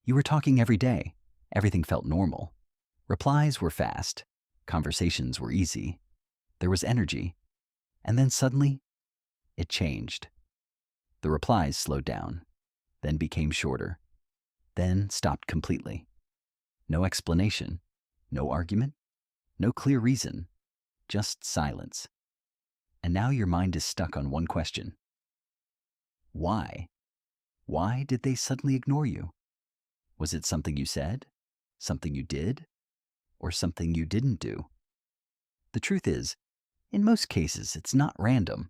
You were talking every day. Everything felt normal. Replies were fast. Conversations were easy. There was energy. And then suddenly, it changed. The replies slowed down, then became shorter, then stopped completely. No explanation, no argument, no clear reason, just silence. And now your mind is stuck on one question. Why? Why did they suddenly ignore you? Was it something you said? Something you did? Or something you didn't do? The truth is, in most cases, it's not random.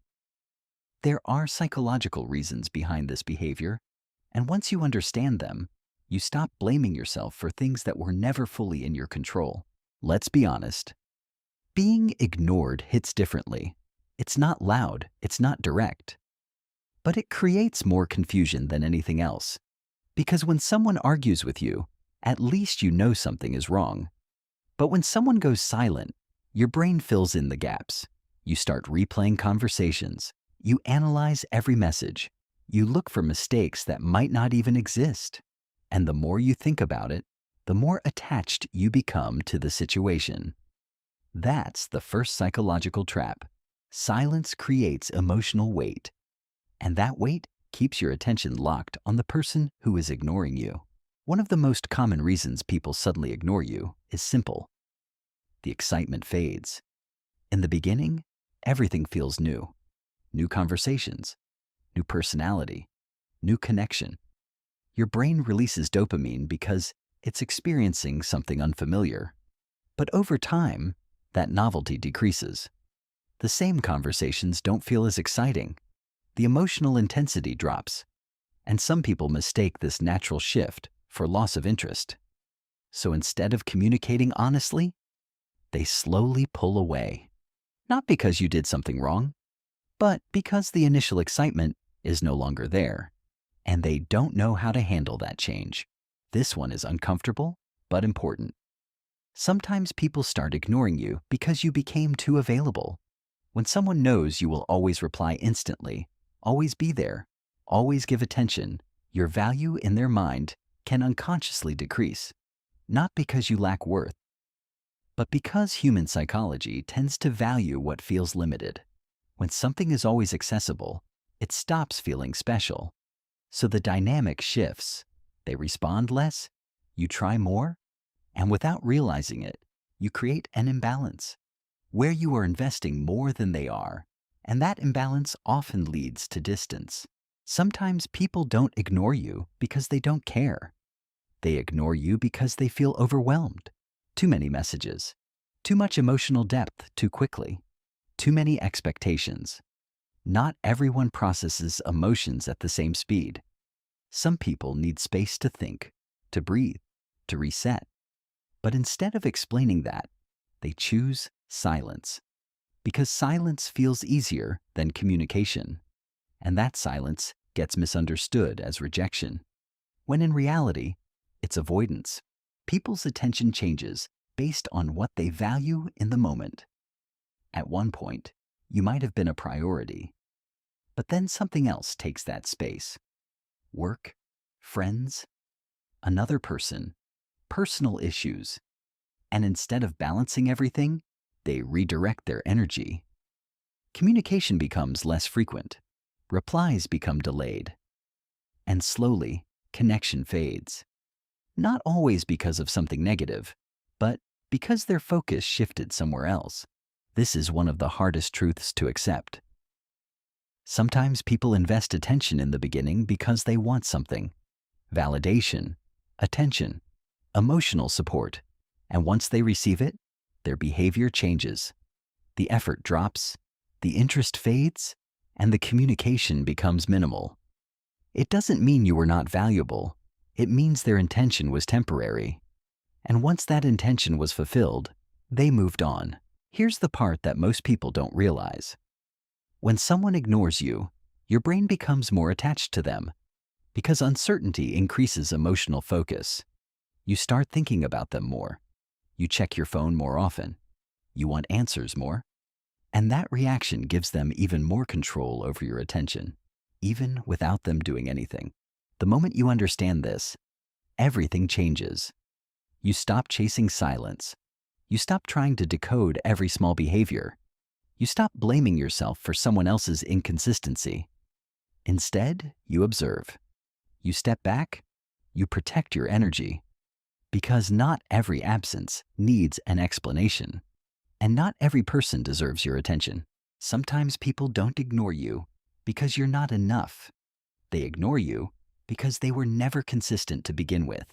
There are psychological reasons behind this behavior, and once you understand them, you stop blaming yourself for things that were never fully in your control. Let's be honest. Being ignored hits differently. It's not loud, it's not direct. But it creates more confusion than anything else. Because when someone argues with you, at least you know something is wrong. But when someone goes silent, your brain fills in the gaps. You start replaying conversations. You analyze every message. You look for mistakes that might not even exist. And the more you think about it, the more attached you become to the situation. That's the first psychological trap. Silence creates emotional weight. And that weight keeps your attention locked on the person who is ignoring you. One of the most common reasons people suddenly ignore you is simple. The excitement fades. In the beginning, everything feels new. New conversations, new personality, new connection. Your brain releases dopamine because it's experiencing something unfamiliar. But over time, that novelty decreases. The same conversations don't feel as exciting. The emotional intensity drops. And some people mistake this natural shift for loss of interest. So instead of communicating honestly, they slowly pull away. Not because you did something wrong, but because the initial excitement is no longer there, and they don't know how to handle that change. This one is uncomfortable, but important. Sometimes people start ignoring you because you became too available. When someone knows you will always reply instantly, always be there, always give attention, your value in their mind can unconsciously decrease. Not because you lack worth, but because human psychology tends to value what feels limited. When something is always accessible, it stops feeling special. So the dynamic shifts. They respond less, you try more, and without realizing it, you create an imbalance where you are investing more than they are, and that imbalance often leads to distance. Sometimes people don't ignore you because they don't care. They ignore you because they feel overwhelmed. Too many messages, too much emotional depth too quickly. Too many expectations. Not everyone processes emotions at the same speed. Some people need space to think, to breathe, to reset. But instead of explaining that, they choose silence. Because silence feels easier than communication. And that silence gets misunderstood as rejection, when in reality, it's avoidance. People's attention changes based on what they value in the moment. At one point, you might have been a priority, but then something else takes that space. Work, friends, another person, personal issues. And instead of balancing everything, they redirect their energy. Communication becomes less frequent. Replies become delayed. And slowly, connection fades. Not always because of something negative, but because their focus shifted somewhere else. This is one of the hardest truths to accept. Sometimes people invest attention in the beginning because they want something. Validation, attention, emotional support. And once they receive it, their behavior changes. The effort drops, the interest fades, and the communication becomes minimal. It doesn't mean you were not valuable. It means their intention was temporary. And once that intention was fulfilled, they moved on. Here's the part that most people don't realize. When someone ignores you, your brain becomes more attached to them because uncertainty increases emotional focus. You start thinking about them more. You check your phone more often. You want answers more. And that reaction gives them even more control over your attention, even without them doing anything. The moment you understand this, everything changes. You stop chasing silence. You stop trying to decode every small behavior. You stop blaming yourself for someone else's inconsistency. Instead, you observe. You step back. You protect your energy. Because not every absence needs an explanation. And not every person deserves your attention. Sometimes people don't ignore you because you're not enough. They ignore you because they were never consistent to begin with.